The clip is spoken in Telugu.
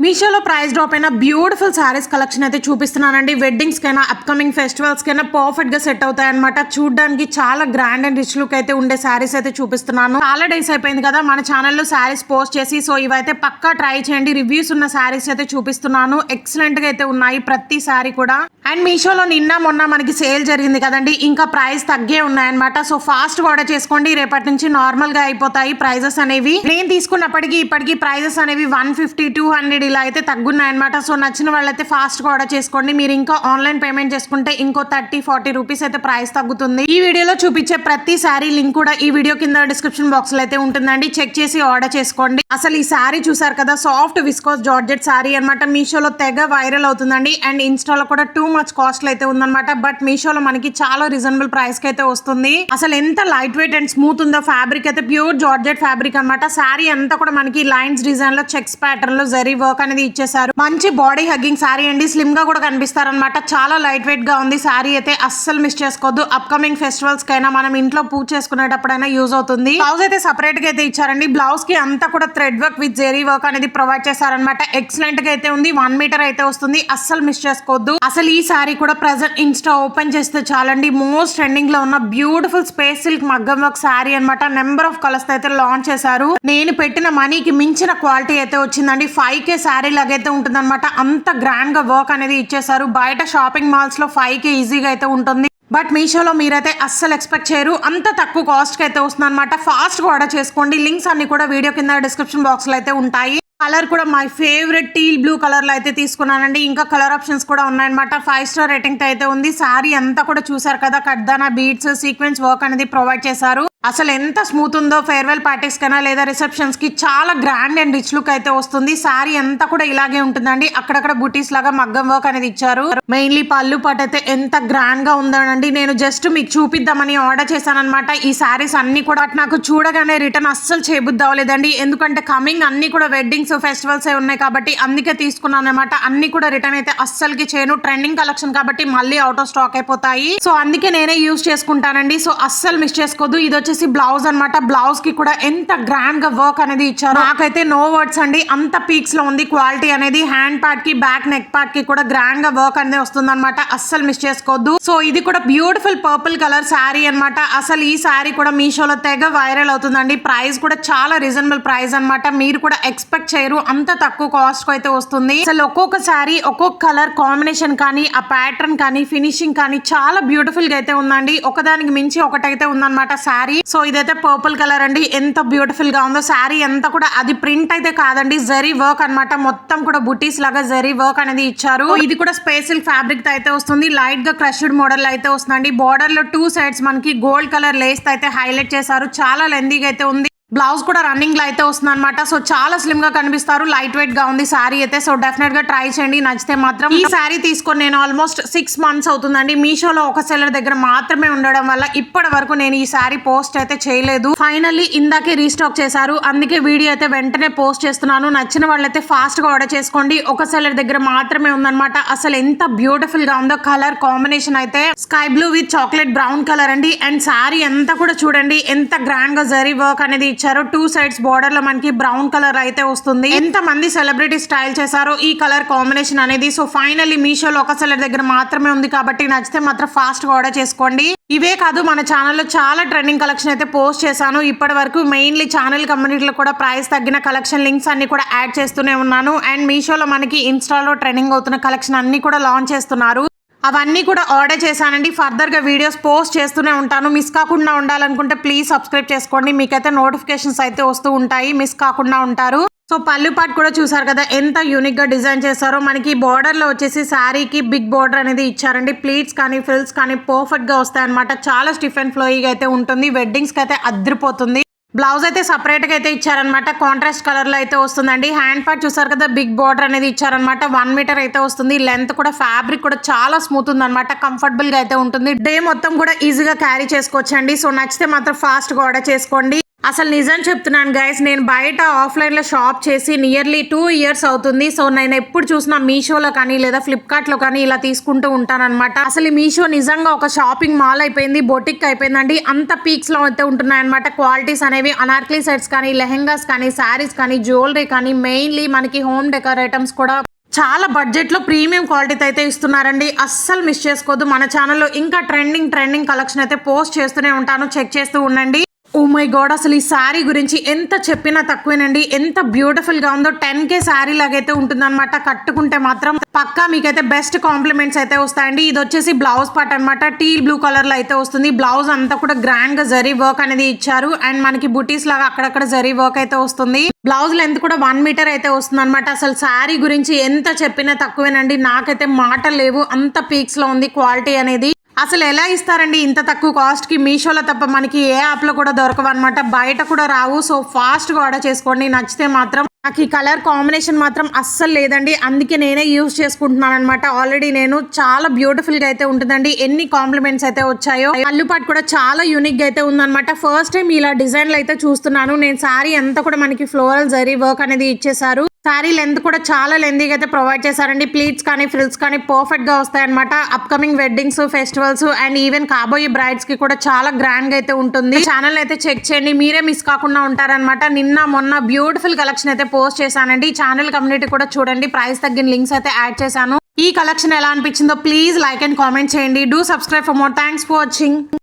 మీషోలో ప్రైస్ డ్రాప్ అయిన బ్యూటిఫుల్ సారీస్ కలెక్షన్ అయితే చూపిస్తున్నానండి. వెడ్డింగ్స్ కైనా అప్కమింగ్ ఫెస్టివల్స్ కైనా పర్ఫెక్ట్ గా సెట్ అవుతాయి అనమాట. చూడడానికి చాలా గ్రాండ్ అండ్ రిచ్ లుక్ అయితే ఉండే సారీస్ అయితే చూపిస్తున్నాను. చాలా డేస్ అయిపోయింది కదా మన ఛానల్లో సారీస్ పోస్ట్ చేసి. సో ఇవైతే పక్కా ట్రై చేయండి. రివ్యూస్ ఉన్న సారీస్ అయితే చూపిస్తున్నాను. ఎక్సలెంట్ గా అయితే ఉన్నాయి ప్రతి సారీ కూడా. అండ్ మీషోలో నిన్న మొన్న మనకి సేల్ జరిగింది కదండి, ఇంకా ప్రైస్ తగ్గే ఉన్నాయన్నమాట. సో ఫాస్ట్ గా ఆర్డర్ చేసుకోండి, రేపటి నుంచి నార్మల్ గా అయిపోతాయి ప్రైజెస్ అనేవి. నేను తీసుకున్నప్పటికీ ఇప్పటికీ ప్రైజెస్ అనేవి 150, 200 ఇలా అయితే తగ్గున్నాయన్నమాట. సో నచ్చిన వాళ్ళైతే ఫాస్ట్ గా ఆర్డర్ చేసుకోండి. మీరు ఇంకా ఆన్లైన్ పేమెంట్ చేసుకుంటే ఇంకో 30-40 రూపీస్ అయితే ప్రైస్ తగ్గుతుంది. ఈ వీడియోలో చూపించే ప్రతి సారీ లింక్ కూడా ఈ వీడియో కింద డిస్క్రిప్షన్ బాక్స్ లో అయితే ఉంటుందండి. చెక్ చేసి ఆర్డర్ చేసుకోండి. అసలు ఈ సారీ చూసారు కదా, సాఫ్ట్ విస్కోస్ జార్జెట్ సారీ అనమాట. మీషోలో తెగ వైరల్ అవుతుందండి. అండ్ ఇన్స్టాలో కూడా టూ మచ్ కాస్ట్ అయితే ఉందన్నమాట. బట్ మీషోలో మనకి చాలా రీజనబుల్ ప్రైస్ కి అయితే వస్తుంది. అసలు ఎంత లైట్ వెయిట్ అండ్ స్మూత్ ఉందో. ఫ్యాబ్రిక్ అయితే ప్యూర్ జార్జెట్ ఫ్యాబ్రిక్ అనమాట. సారీ అంతా కూడా మనకి లైన్స్ డిజైన్ లో చెక్స్ ప్యాటర్న్ లో జరీ వర్క్ అనేది ఇచ్చేసారు. మంచి బాడీ హగ్గింగ్ సారీ అండి. స్లిమ్ గా కూడా కనిపిస్తారు అనమాట. చాలా లైట్ వెయిట్ గా ఉంది సారీ అయితే. అస్సలు మిస్ చేసుకోవద్దు. అప్కమింగ్ ఫెస్టివల్స్ కైనా మనం ఇంట్లో పూజ చేసుకునేటప్పుడైనా యూజ్ అవుతుంది. బ్లౌజ్ అయితే సపరేట్ గా అయితే ఇచ్చారండి. బ్లౌజ్ కి అంతా కూడా thread work with zari work అనేది ప్రొవైడ్ చేశారనమాట. ఎక్సలెంట్ గా అయితే ఉంది. 1 మీటర్ అయితే వస్తుంది. అస్సలు మిస్ చేసుకోవద్దు. అసలు ఈ సారీ కూడా ప్రెజెంట్ ఇన్స్టా ఓపెన్ చేస్తే చాలండి, మోస్ట్ ట్రెండింగ్ లో ఉన్న బ్యూటిఫుల్ స్పేస్ సిల్క్ మగ్గం వర్క్ సారీ అనమాట. నెంబర్ ఆఫ్ కలర్స్ అయితే లాంచ్ చేశారు. నేను పెట్టిన మనీకి మించిన క్వాలిటీ అయితే వచ్చిందండి. 5K సారీ లాగైతే ఉంటుంది అనమాట. అంత గ్రాండ్ గా వర్క్ అనేది ఇచ్చేసారు. బయట షాపింగ్ మాల్స్ లో 5K ఈజీగా అయితే ఉంటుంది. బట్ మీషోలో మీరైతే అస్సలు ఎక్స్పెక్ట్ చేయరు. అంత తక్కువ కాస్ట్ కి అయితే వస్తుంది అనమాట. ఫాస్ట్ గా ఆర్డర్ చేసుకోండి. లింక్స్ అన్ని కూడా వీడియో కింద డిస్క్రిప్షన్ బాక్స్ లో అయితే ఉంటాయి. కలర్ కూడా my favourite teal blue colour లో అయితే తీసుకున్నానండి. ఇంకా కలర్ ఆప్షన్స్ కూడా ఉన్నాయన్నమాట. 5 స్టార్ రేటింగ్ తో అయితే ఉంది. సారీ అంతా కూడా చూసారు కదా, కడ్దానా బీడ్స్ సీక్వెన్స్ వర్క్ అనేది ప్రొవైడ్ చేశారు. అసలు ఎంత స్మూత్ ఉందో. ఫేర్వెల్ పార్టీస్ కైనా లేదా రిసెప్షన్స్ కి చాలా గ్రాండ్ అండ్ రిచ్ లుక్ అయితే వస్తుంది. సారీ అంతా కూడా ఇలాగే ఉంటుందండి. అక్కడక్కడ బుటీస్ లాగా మగ్గం వర్క్ అనేది ఇచ్చారు. మెయిన్లీ పళ్ళు పాటు అయితే ఎంత గ్రాండ్ గా ఉందండి. నేను జస్ట్ మీకు చూపిద్దామని ఆర్డర్ చేశాను అనమాట. ఈ సారీస్ అన్ని కూడా నాకు చూడగానే రిటర్న్ అస్సలు చేయబుద్ధి అవ్వలేదండి. ఎందుకంటే కమింగ్ అన్ని కూడా వెడ్డింగ్స్ ఫెస్టివల్స్ ఉన్నాయి కాబట్టి అందుకే తీసుకున్నాను అనమాట. అన్ని కూడా రిటర్న్ అయితే అస్సలకి చేయను. ట్రెండింగ్ కలెక్షన్ కాబట్టి మళ్ళీ అవుట్ ఆఫ్ స్టాక్ అయిపోతాయి. సో అందుకే నేనే యూజ్ చేసుకుంటానండి. సో అస్సలు మిస్ చేసుకోవద్దు. ఇది వచ్చేసి బ్లౌజ్ అనమాట. బ్లౌజ్ కి కూడా ఎంత గ్రాండ్ గా వర్క్ అనేది ఇచ్చారు. నాకైతే నో వర్డ్స్ అండి. అంత పీక్స్ లో ఉంది క్వాలిటీ అనేది. హ్యాండ్ పార్ట్ కి బ్యాక్ నెక్ పార్ట్ కి కూడా గ్రాండ్ గా వర్క్ అనేది వస్తుంది అనమాట. అస్సలు మిస్ చేసుకోవద్దు. సో ఇది కూడా బ్యూటిఫుల్ పర్పుల్ కలర్ శారీ అనమాట. అసలు ఈ శారీ కూడా మీషోలో తెగ వైరల్ అవుతుందండి. ప్రైస్ కూడా చాలా రీజనబుల్ ప్రైస్ అనమాట. మీరు కూడా ఎక్స్పెక్ట్ చేయరు అంత తక్కువ కాస్ట్ కు అయితే వస్తుంది. అసలు ఒక్కొక్క శారీ ఒక్కొక్క కలర్ కాంబినేషన్ కానీ ఆ ప్యాటర్న్ కానీ ఫినిషింగ్ కానీ చాలా బ్యూటిఫుల్ గా అయితే ఉందండి. ఒకదానికి మించి ఒకటైతే ఉందన్నమాట శారీ. సో ఇదైతే పర్పుల్ కలర్ అండి. ఎంత బ్యూటిఫుల్ గా ఉందో. శారీ అంతా కూడా అది ప్రింట్ అయితే కాదండి, జరీ వర్క్ అనమాట. మొత్తం కూడా బుటీస్ లాగా జరీ వర్క్ అనేది ఇచ్చారు. ఇది కూడా స్పేస్ సిల్క్ ఫ్యాబ్రిక్ తో అయితే వస్తుంది. లైట్ గా క్రష్డ్ మోడల్ అయితే వస్తుందండి. బార్డర్ లో 2 సైడ్స్ మనకి గోల్డ్ కలర్ లేస్ అయితే హైలైట్ చేశారు. చాలా లెందీగా అయితే ఉంది. బ్లౌజ్ కూడా రన్నింగ్ లో అయితే వస్తుంది అనమాట. సో చాలా స్లిమ్ గా కనిపిస్తారు. లైట్ వెయిట్ గా ఉంది సారీ అయితే. సో డెఫినెట్ గా ట్రై చేయండి. నచ్చితే మాత్రం. ఈ సారీ తీసుకొని నేను ఆల్మోస్ట్ 6 మంత్స్ అవుతుందండి. మీషోలో ఒక సెల్లర్ దగ్గర మాత్రమే ఉండడం వల్ల ఇప్పటి వరకు నేను ఈ సారీ పోస్ట్ అయితే చేయలేదు. ఫైనల్లీ ఇందాకే రీస్టాక్ చేశారు. అందుకే వీడియో అయితే వెంటనే పోస్ట్ చేస్తున్నాను. నచ్చిన వాళ్ళైతే ఫాస్ట్ గా ఆర్డర్ చేసుకోండి. ఒక సెల్లర్ దగ్గర మాత్రమే ఉందన్నమాట. అసలు ఎంత బ్యూటిఫుల్ గా ఉందో. కలర్ కాంబినేషన్ అయితే sky blue with chocolate brown colour అండి. అండ్ సారీ అంతా కూడా చూడండి ఎంత గ్రాండ్ గా జరీ వర్క్ అనేది 2 సైడ్స్ బార్డర్ లో మనకి బ్రౌన్ కలర్ అయితే వస్తుంది. ఎంత మంది సెలబ్రిటీ స్టైల్ చేశారో ఈ కలర్ కాంబినేషన్ అనేది. సో ఫైనల్లీ మీషోలో ఒక సెల్లర్ దగ్గర మాత్రమే ఉంది కాబట్టి నచ్చితే మాత్రం ఫాస్ట్ గా ఆర్డర్ చేసుకోండి. ఇవే కాదు, మన ఛానల్లో చాలా ట్రెండింగ్ కలెక్షన్ అయితే పోస్ట్ చేశాను ఇప్పటి వరకు. మెయిన్లీ ఛానల్ కమ్యూనిటీలో కూడా ప్రైస్ తగ్గిన కలెక్షన్ లింక్స్ అన్ని కూడా యాడ్ చేస్తూనే ఉన్నాను. అండ్ మీషోలో మనకి ఇన్స్టాలో ట్రెండింగ్ అవుతున్న కలెక్షన్ అన్ని కూడా లాంచ్ చేస్తున్నారు. అవన్నీ కూడా ఆర్డర్ చేశానండి. ఫర్దర్ గా వీడియోస్ పోస్ట్ చేస్తూనే ఉంటాను. మిస్ కాకుండా ఉండాలనుకుంటే ప్లీజ్ సబ్స్క్రైబ్ చేసుకోండి. మీకైతే నోటిఫికేషన్స్ అయితే వస్తూ ఉంటాయి. మిస్ కాకుండా ఉంటారు. సో పళ్ళు పార్ట్ కూడా చూసారు కదా ఎంత యూనిక్ గా డిజైన్ చేశారో. మనకి బార్డర్ లో వచ్చేసి శారీకి బిగ్ బార్డర్ అనేది ఇచ్చారండి. ప్లీట్స్ కానీ ఫ్రిల్స్ కానీ పర్ఫెక్ట్ గా వస్తాయి అనమాట. చాలా స్టిఫ్ అండ్ ఫ్లోయిగా అయితే ఉంటుంది. వెడ్డింగ్స్ కి అయితే అదిరిపోతుంది. బ్లౌజ్ అయితే సపరేట్ గా అయితే ఇచ్చారనమాట. కాంట్రాస్ట్ కలర్ లో అయితే వస్తుందండి. హ్యాండ్ పార్ట్ చూసారు కదా, బిగ్ బార్డర్ అనేది ఇచ్చారనమాట. 1 మీటర్ అయితే వస్తుంది. లెంత్ కూడా ఫ్యాబ్రిక్ కూడా చాలా స్మూత్ ఉంది అనమాట. కంఫర్టబుల్ గా అయితే ఉంటుంది. డే మొత్తం కూడా ఈజీగా క్యారీ చేసుకోవచ్చండి. సో నచ్చితే మాత్రం ఫాస్ట్ గా ఆర్డర్ చేసుకోండి. అసలు నిజం చెప్తున్నాను గైస్, నేను బయట ఆఫ్లైన్లో షాప్ చేసి నియర్లీ 2 years అవుతుంది. సో నేను ఎప్పుడు చూసినా మీషోలో కానీ లేదా ఫ్లిప్కార్ట్లో కానీ ఇలా తీసుకుంటూ ఉంటానన్నమాట. అసలు ఈ మీషో నిజంగా ఒక షాపింగ్ మాల్ అయిపోయింది, బొటిక్ అయిపోయిందండి. అంత పీక్స్లో అయితే ఉంటున్నాయన్నమాట. క్వాలిటీస్ అనేవి అనార్కలీ సెట్స్ కానీ, లెహెంగాస్ కానీ, శారీస్ కానీ, జ్యువెలరీ కానీ, మెయిన్లీ మనకి హోమ్ డెకర్ ఐటమ్స్ కూడా చాలా బడ్జెట్లో ప్రీమియం క్వాలిటీతో అయితే ఇస్తున్నారండి. అస్సలు మిస్ చేసుకోవద్దు. మన ఛానల్లో ఇంకా ట్రెండింగ్ కలెక్షన్ అయితే పోస్ట్ చేస్తూనే ఉంటాను, చెక్ చేస్తూ ఉండండి. ఓ మై గాడ్, అసలు ఈ శారీ గురించి ఎంత చెప్పినా తక్కువేనండి. ఎంత బ్యూటిఫుల్ గా ఉందో. 10K శారీ లాగైతే ఉంటుందన్నమాట. కట్టుకుంటే మాత్రం పక్కా మీకైతే బెస్ట్ కాంప్లిమెంట్స్ అయితే వస్తాయండి. ఇది వచ్చేసి బ్లౌజ్ పార్ట్ అనమాట. టీల్ బ్లూ కలర్ లో అయితే వస్తుంది. బ్లౌజ్ అంతా కూడా గ్రాండ్ గా జరీ వర్క్ అనేది ఇచ్చారు. అండ్ మనకి బుటీస్ లాగా అక్కడక్కడ జరీ వర్క్ అయితే వస్తుంది. బ్లౌజ్ లెంత్ కూడా 1 మీటర్ అయితే వస్తుంది అనమాట. అసలు శారీ గురించి ఎంత చెప్పినా తక్కువేనండి. నాకైతే మాటలు లేవు, అంత పీక్స్ లో ఉంది క్వాలిటీ అనేది. అసలు ఎలా ఇస్తారండి ఇంత తక్కువ కాస్ట్కి? మీషోలో తప్ప మనకి ఏ యాప్లో కూడా దొరకవు అనమాట, బయట కూడా రావు. సో ఫాస్ట్గా ఆర్డర్ చేసుకోండి. నచ్చితే మాత్రం నాకు ఈ కలర్ కాంబినేషన్ మాత్రం అస్సలు లేదండి, అందుకే నేనే యూజ్ చేసుకుంటున్నాను అనమాట. ఆల్రెడీ నేను చాలా బ్యూటిఫుల్గా అయితే ఉంటుందండి. ఎన్ని కాంప్లిమెంట్స్ అయితే వచ్చాయో. పళ్ళు పాటు కూడా చాలా యూనిక్గా అయితే ఉందన్నమాట. ఫస్ట్ టైం ఇలా డిజైన్లు అయితే చూస్తున్నాను నేను. శారీ అంతా కూడా మనకి ఫ్లోరల్ జరీ వర్క్ అనేది ఇచ్చేసారు. శారీ లెంత్ కూడా చాలా లెంతీగా అయితే ప్రొవైడ్ చేశారండి. ప్లీట్స్ కానీ ఫ్రిల్స్ కానీ పర్ఫెక్ట్ గా వస్తాయన్నమాట. Upcoming weddings, festivals and even కాబోయే బ్రైడ్స్ కి కూడా చాలా గ్రాండ్ గా అయితే ఉంటుంది. ఛానల్ అయితే చెక్ చేయండి, మీరే మిస్ కాకుండా ఉంటారనమాట. నిన్న మొన్న బ్యూటిఫుల్ కలెక్షన్ అయితే పోస్ట్ చేశానండి. ఛానల్ కమ్యూనిటీ కూడా చూడండి, ప్రైస్ తగ్గిన లింక్స్ అయితే యాడ్ చేశాను. ఈ కలెక్షన్ ఎలా అనిపించిందో ప్లీజ్ లైక్ అండ్ కామెంట్ చేయండి. Do subscribe for more. Thanks for watching.